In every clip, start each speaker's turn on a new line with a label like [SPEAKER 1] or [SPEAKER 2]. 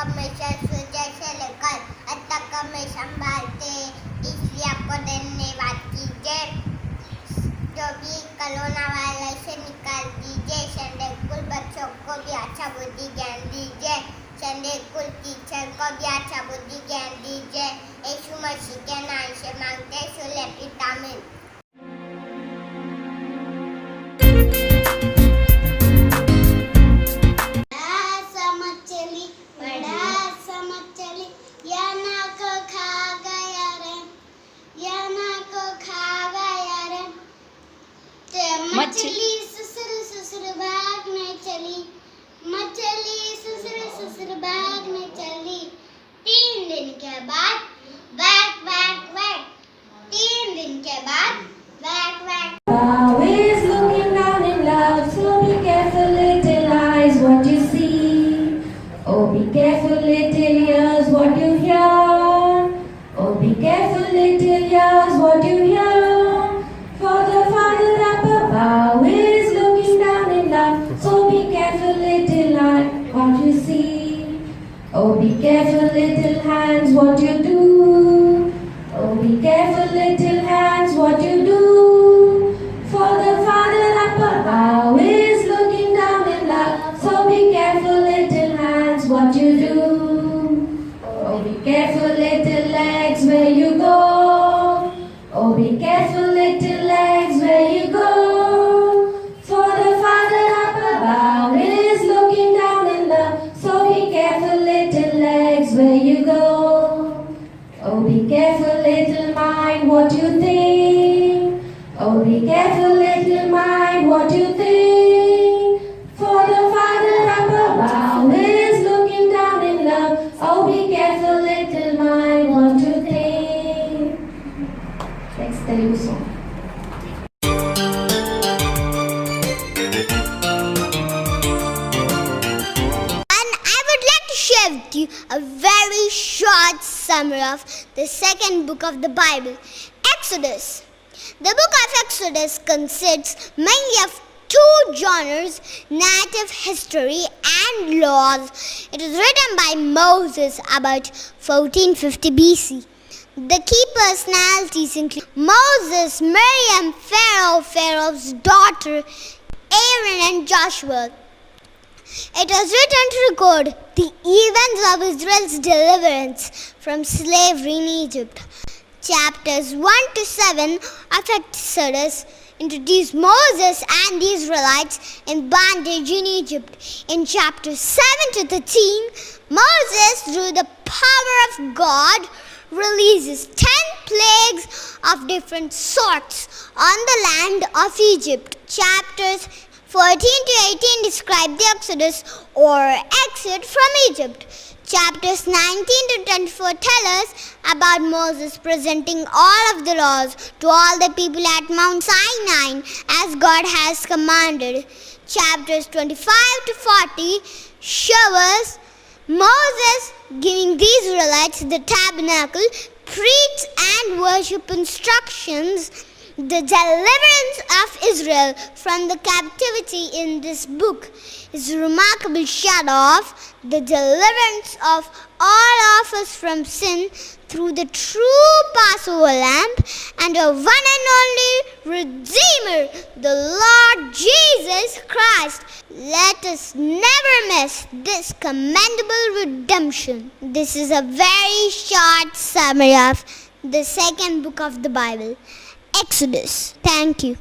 [SPEAKER 1] हमेशा सूझे से लेकर अब तक हमें संभालते, इसलिए आपको धन्यवाद कीजिए। जो भी कोरोना वायरस से निकाल दीजिए। संडे स्कूल बच्चों को भी अच्छा बुद्धि ज्ञान दीजिए। संडे स्कूल टीचर को भी अच्छा बुद्धि ज्ञान दीजिए। यीशु मसीह के नाम से मांगते सुले पिता में।
[SPEAKER 2] मछली ससुर ससुर भागने चली, मछली ससुर ससुर भागने चली। 3 दिन के बाद वैक वैक वैक, 3 दिन के बाद वैक वैक।
[SPEAKER 3] Always looking down in love, so be careful little eyes what you see. Oh, be careful little ears what you hear. Oh, be careful little ears what you hear. For the Father up above is looking down in love, so be careful little eye what you see. Oh, be careful little hands what you do. Oh, be careful little hands what you do. For the Father up above is looking down in love, so be careful little hands what you do. Oh, be careful little legs where you go. Oh, be careful little legs where you go. For the Father up above is looking down in love, so be careful little legs where you go. Oh, be careful little mind what you think. Oh, be careful little mind what you think. For the Father up above is looking down in love. Oh, be careful little mind what you think. Next Telugu song.
[SPEAKER 1] And I would like to share with you a very short summary of the second book of the Bible, Exodus. The book of Exodus consists mainly of two genres, narrative history and laws. It was written by Moses about 1450 BC. The key personalities include Moses, Miriam, Pharaoh's daughter, Aaron and Joshua. It was written to record the events of Israel's deliverance from slavery in Egypt. Chapters 1 to 7 of Exodus introduce Moses and the Israelites in bondage in Egypt. In chapters 7 to 13, Moses, through the power of God, releases 10 plagues of different sorts on the land of Egypt. Chapters 14 to 18 describe the Exodus or exit from Egypt. Chapters 19 to 24 tell us about Moses presenting all of the laws to all the people at Mount Sinai as God has commanded. Chapters 25 to 40 show us Moses giving the Israelites the tabernacle, priests and worship instructions. The deliverance of Israel from the captivity in this book is a remarkable shadow of the deliverance of all of us from sin through the true Passover lamb and our one and only Redeemer, the Lord Jesus Christ. Let us never miss this commendable redemption. This is a very short summary of the second book of the Bible, Exodus. Thank you.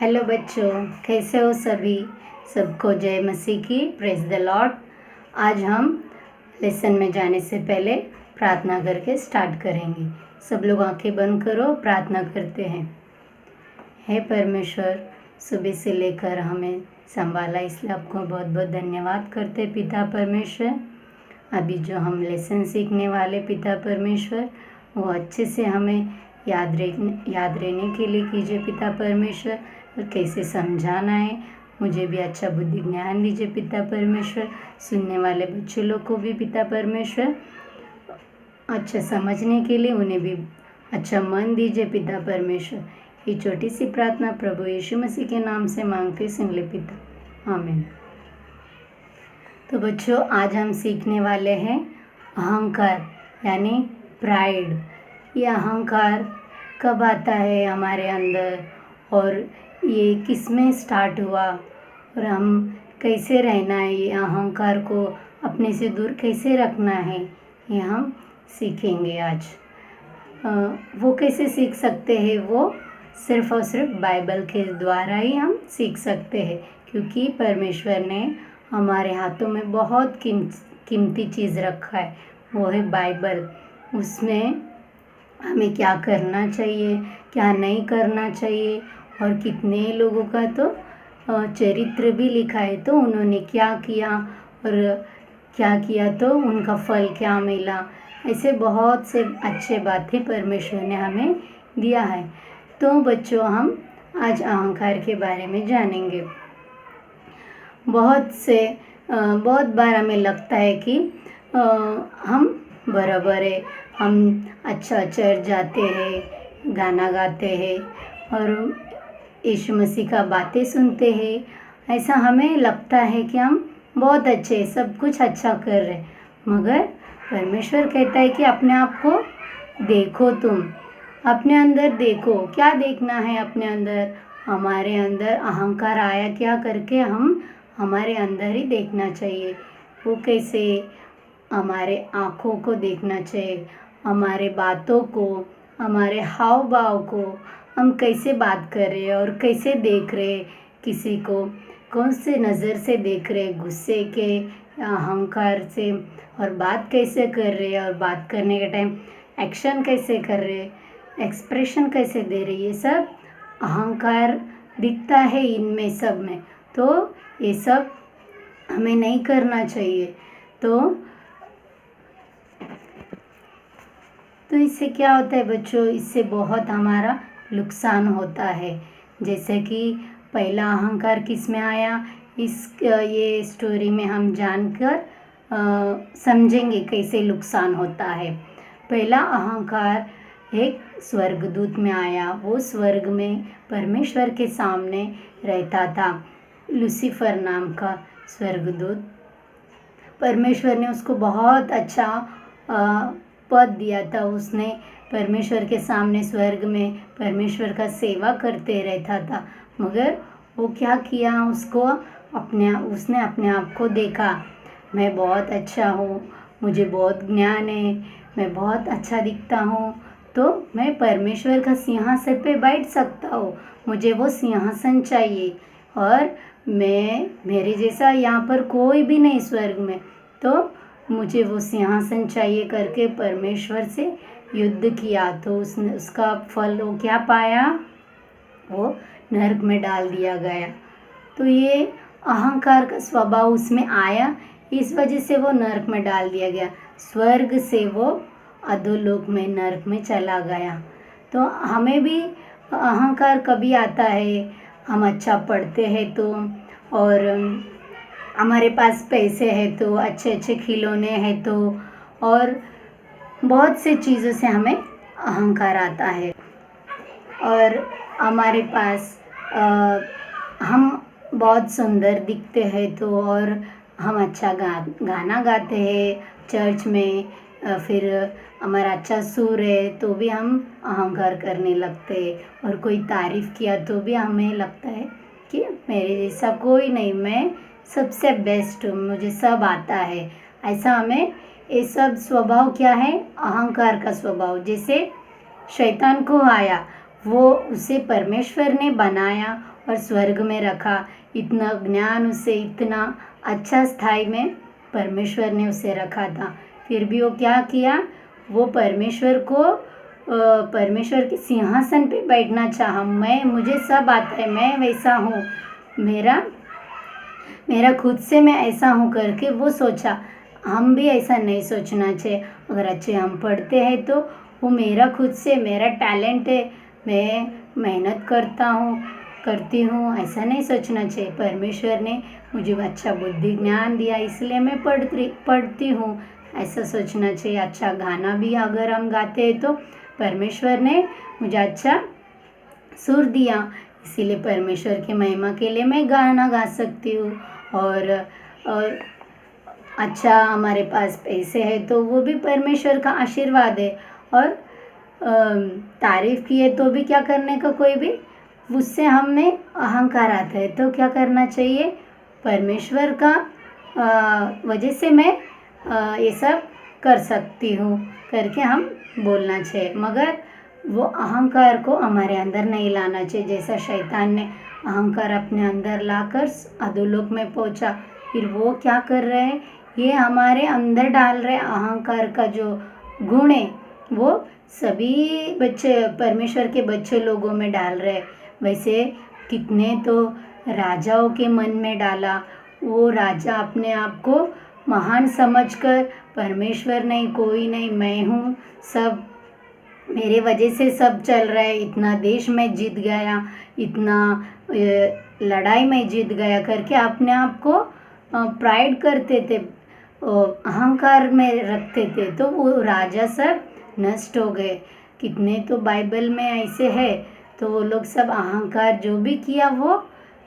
[SPEAKER 4] Hello बच्चों, कैसे हो सभी? सबको जय मसीह की, praise the Lord. आज हम lesson में जाने से पहले प्रार्थना करके स्टार्ट करेंगे। सब लोग आंखें बंद करो, प्रार्थना करते हैं। हे परमेश्वर, सुबह से लेकर हमें संभाला, इसलिए आपको बहुत बहुत धन्यवाद करते पिता परमेश्वर। अभी जो हम लेसन सीखने वाले पिता परमेश्वर, वो अच्छे से हमें याद रहने के लिए कीजिए पिता परमेश्वर, और कैसे समझाना है मुझे भी अच्छा बुद्धि ज्ञान दीजिए पिता परमेश्वर। सुनने वाले बच्चों लोग को भी पिता परमेश्वर अच्छा समझने के लिए उन्हें भी अच्छा मन दीजिए पिता परमेश्वर। ये छोटी सी प्रार्थना प्रभु यीशु मसीह के नाम से मांगते सुन ले पिता, आमीन। तो बच्चों, आज हम सीखने वाले हैं अहंकार यानी प्राइड। ये अहंकार कब आता है हमारे अंदर और ये किस में स्टार्ट हुआ और हम कैसे रहना है, ये अहंकार को अपने से दूर कैसे रखना है, ये हम सीखेंगे आज। वो कैसे सीख सकते हैं? वो सिर्फ़ और सिर्फ बाइबल के द्वारा ही हम सीख सकते हैं, क्योंकि परमेश्वर ने हमारे हाथों में बहुत कीमती चीज़ रखा है, वो है बाइबल। उसमें हमें क्या करना चाहिए, क्या नहीं करना चाहिए और कितने लोगों का तो चरित्र भी लिखा है, तो उन्होंने क्या किया और क्या किया तो उनका फल क्या मिला। ऐसे बहुत से अच्छे बातें परमेश्वर ने हमें दिया है। तो बच्चों, हम आज अहंकार के बारे में जानेंगे। बहुत बार हमें लगता है कि हम बराबर है, हम अच्छा चर्च जाते हैं, गाना गाते हैं और यीशु मसीह का बातें सुनते हैं। ऐसा हमें लगता है कि हम बहुत अच्छे, सब कुछ अच्छा कर रहे, मगर परमेश्वर कहता है कि अपने आप को देखो, तुम अपने अंदर देखो। क्या देखना है अपने अंदर? हमारे अंदर अहंकार आया क्या करके हम हमारे अंदर ही देखना चाहिए। वो कैसे? हमारे आँखों को देखना चाहिए, हमारे बातों को, हमारे हाव भाव को, हम कैसे बात कर रहे हैं और कैसे देख रहे हैं किसी को, कौन से नज़र से देख रहे, गुस्से के, अहंकार से, और बात कैसे कर रहे हैं और बात करने के टाइम एक्शन कैसे कर रहे, एक्सप्रेशन कैसे दे रहे, ये सब अहंकार दिखता है इनमें सब में। तो ये सब हमें नहीं करना चाहिए। तो इससे क्या होता है बच्चों? इससे बहुत हमारा नुकसान होता है। जैसे कि पहला अहंकार किस में आया, ये स्टोरी में हम जानकर समझेंगे कैसे नुकसान होता है। पहला अहंकार एक स्वर्गदूत में आया। वो स्वर्ग में परमेश्वर के सामने रहता था, लूसीफर नाम का स्वर्गदूत। परमेश्वर ने उसको बहुत अच्छा पद दिया था। उसने परमेश्वर के सामने स्वर्ग में परमेश्वर का सेवा करते रहता था, मगर वो क्या किया, उसने अपने आप को देखा, मैं बहुत अच्छा हूँ, मुझे बहुत ज्ञान है, मैं बहुत अच्छा दिखता हूँ, तो मैं परमेश्वर का सिंहासन पे बैठ सकता हूँ, मुझे वो सिंहासन चाहिए और मेरे जैसा यहाँ पर कोई भी नहीं स्वर्ग में, तो मुझे वो सिंहासन चाहिए करके परमेश्वर से युद्ध किया। तो उसका फल वो क्या पाया? वो नरक में डाल दिया गया। तो ये अहंकार का स्वभाव उसमें आया, इस वजह से वो नरक में डाल दिया गया। स्वर्ग से वो अधोलोक में, नरक में चला गया। तो हमें भी अहंकार कभी आता है, हम अच्छा पढ़ते हैं तो, और हमारे पास पैसे हैं तो, अच्छे अच्छे खिलौने हैं तो, और बहुत से चीज़ों से हमें अहंकार आता है। और हमारे पास हम बहुत सुंदर दिखते हैं तो, और हम अच्छा गाना गाते हैं चर्च में, फिर हमारा अच्छा सुर है तो भी हम अहंकार करने लगते हैं। और कोई तारीफ़ किया तो भी हमें लगता है कि मेरे जैसा कोई नहीं, मैं सबसे बेस्ट हूँ, मुझे सब आता है। ऐसा हमें ये सब स्वभाव क्या है? अहंकार का स्वभाव। जैसे शैतान को आया, वो उसे परमेश्वर ने बनाया और स्वर्ग में रखा, इतना ज्ञान उसे, इतना अच्छा स्थाई में परमेश्वर ने उसे रखा था, फिर भी वो क्या किया? वो परमेश्वर के सिंहासन पे बैठना चाहा। मुझे सब आता है, मैं वैसा हूँ, मेरा खुद से मैं ऐसा हूँ करके वो सोचा। हम भी ऐसा नहीं सोचना चाहिए। अगर अच्छे हम पढ़ते हैं तो वो मेरा खुद से, मेरा टैलेंट है, मैं मेहनत करती हूँ, ऐसा नहीं सोचना चाहिए। परमेश्वर ने मुझे अच्छा बुद्धि ज्ञान दिया इसलिए मैं पढ़ती हूँ, ऐसा सोचना चाहिए। अच्छा गाना भी अगर हम गाते हैं तो परमेश्वर ने मुझे अच्छा सुर दिया, इसीलिए परमेश्वर की महिमा के लिए मैं गाना गा सकती हूँ। और अच्छा हमारे पास पैसे है तो वो भी परमेश्वर का आशीर्वाद है। और तारीफ़ किए तो भी क्या करने का, कोई भी उससे हमें अहंकार आता है तो क्या करना चाहिए, परमेश्वर का वजह से मैं ये सब कर सकती हूँ करके हम बोलना चाहिए। मगर वो अहंकार को हमारे अंदर नहीं लाना चाहिए। जैसा शैतान ने अहंकार अपने अंदर लाकर अधोलोक में पहुँचा, फिर वो क्या कर रहे हैं, ये हमारे अंदर डाल रहे अहंकार का जो गुण है वो सभी बच्चे, परमेश्वर के बच्चे लोगों में डाल रहे। वैसे कितने तो राजाओं के मन में डाला, वो राजा अपने आप को महान समझकर परमेश्वर नहीं, कोई नहीं, मैं हूँ, सब मेरे वजह से सब चल रहा है, इतना देश में जीत गया, इतना लड़ाई में जीत गया करके अपने आप को प्राइड करते थे, अहंकार में रखते थे, तो वो राजा सब नष्ट हो गए। कितने तो बाइबल में ऐसे है, तो वो लोग सब अहंकार जो भी किया वो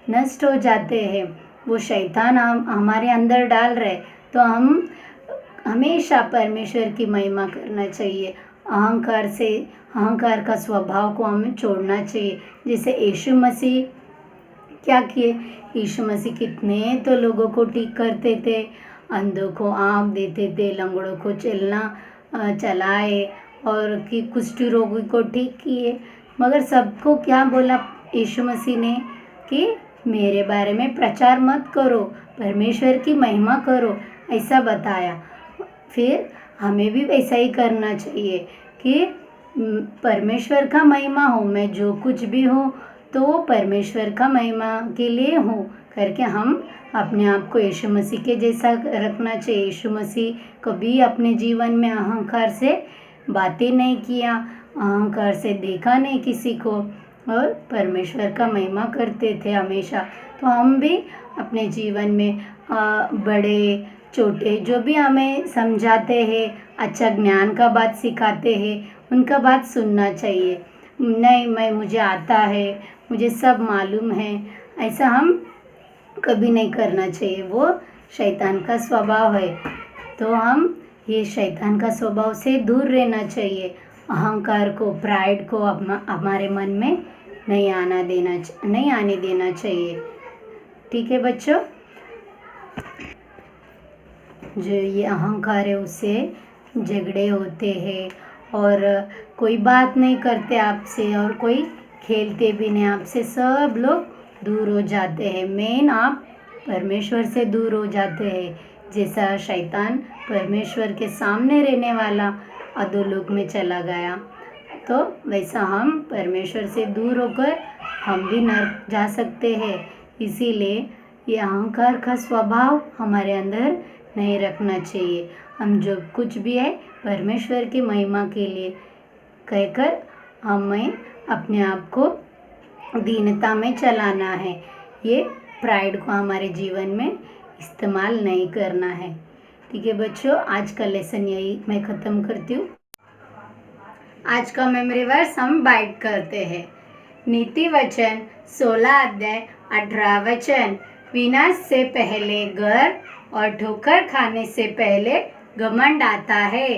[SPEAKER 4] नष्ट हो जाते हैं। वो शैतान हमारे अंदर डाल रहे, तो हम हमेशा परमेश्वर की महिमा करना चाहिए। अहंकार का स्वभाव को हमें छोड़ना चाहिए। जैसे यीशु मसीह क्या किए, यीशु मसीह कितने तो लोगों को ठीक करते थे, अंधों को आँख देते थे, लंगड़ों को चलाए और कि कुष्ठ रोगी को ठीक किए। मगर सबको क्या बोला यीशु मसीह ने कि मेरे बारे में प्रचार मत करो, परमेश्वर की महिमा करो, ऐसा बताया। फिर हमें भी वैसा ही करना चाहिए कि परमेश्वर का महिमा हो, मैं जो कुछ भी हूँ तो वो परमेश्वर का महिमा के लिए हूँ करके हम अपने आप को यीशु मसीह के जैसा रखना चाहिए। यीशु मसीह कभी अपने जीवन में अहंकार से बातें नहीं किया, अहंकार से देखा नहीं किसी को, और परमेश्वर का महिमा करते थे हमेशा। तो हम भी अपने जीवन में बड़े छोटे जो भी हमें समझाते हैं, अच्छा ज्ञान का बात सिखाते हैं, उनका बात सुनना चाहिए। नहीं मुझे आता है, मुझे सब मालूम है, ऐसा हम कभी नहीं करना चाहिए। वो शैतान का स्वभाव है, तो हम ये शैतान का स्वभाव से दूर रहना चाहिए। अहंकार को, प्राइड को हमारे मन में नहीं आने देना चाहिए। ठीक है बच्चों, जो ये अहंकार है उससे झगड़े होते हैं और कोई बात नहीं करते आपसे और कोई खेलते भी नहीं आपसे, सब लोग दूर हो जाते हैं। मेन आप परमेश्वर से दूर हो जाते हैं। जैसा शैतान परमेश्वर के सामने रहने वाला अधोलोक में चला गया, तो वैसा हम परमेश्वर से दूर होकर हम भी नरक जा सकते हैं। इसीलिए ये अहंकार का स्वभाव हमारे अंदर नहीं रखना चाहिए। हम जो कुछ भी है परमेश्वर की महिमा के लिए कहकर हमें अपने आप को दीनता में चलाना है। ये प्राइड को हमारे जीवन में इस्तेमाल नहीं करना है। ठीक है बच्चों, आज का लेसन यही मैं ख़त्म करती हूँ। आज का मेमोरी वर्स हम बाइट करते हैं। नीति वचन 16 अध्याय 18 वचन, विनाश से पहले घर और ठोकर खाने से पहले घमंड आता है।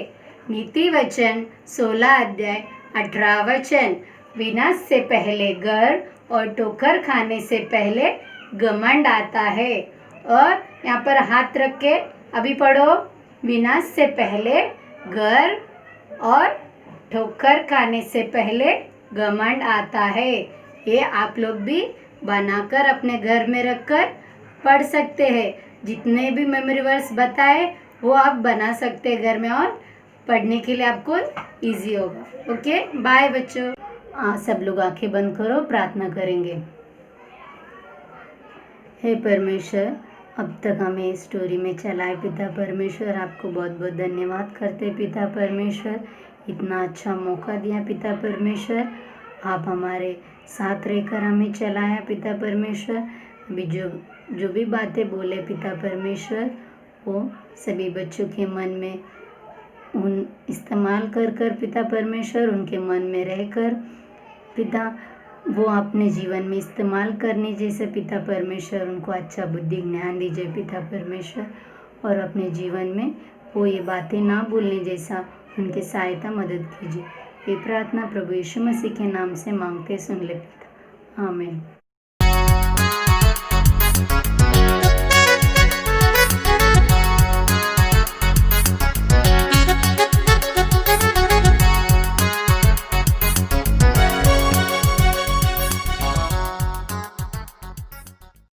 [SPEAKER 4] नीति वचन 16 अध्याय 18 वचन, विनाश से पहले घर और ठोकर खाने से पहले घमंड आता है। और यहाँ पर हाथ रख के अभी पढ़ो, विनाश से पहले घर और ठोकर खाने से पहले घमंड आता है। ये आप लोग भी बनाकर अपने घर में रखकर पढ़ सकते हैं। जितने भी मेमोरी वर्स बताए वो आप बना सकते हैं घर में, और पढ़ने के लिए आपको इजी होगा। ओके, बाय बच्चों। सब लोग आंखें बंद करो, प्रार्थना करेंगे। हे परमेश्वर, अब तक हमें इस स्टोरी में चलाए पिता परमेश्वर, आपको बहुत बहुत धन्यवाद करते पिता परमेश्वर। इतना अच्छा मौका दिया पिता परमेश्वर, आप हमारे साथ रहकर हमें चलाया पिता परमेश्वर। अभी जो भी बातें बोले पिता परमेश्वर, वो सभी बच्चों के मन में इस्तेमाल कर पिता परमेश्वर, उनके मन में रहकर पिता वो अपने जीवन में इस्तेमाल करने जैसे पिता परमेश्वर उनको अच्छा बुद्धि ज्ञान दीजिए पिता परमेश्वर, और अपने जीवन में वो ये बातें ना भूलने जैसा उनकी सहायता मदद कीजिए। ये प्रार्थना प्रभु यीशु मसीह के नाम से मांगते सुन ले पिता, आमीन।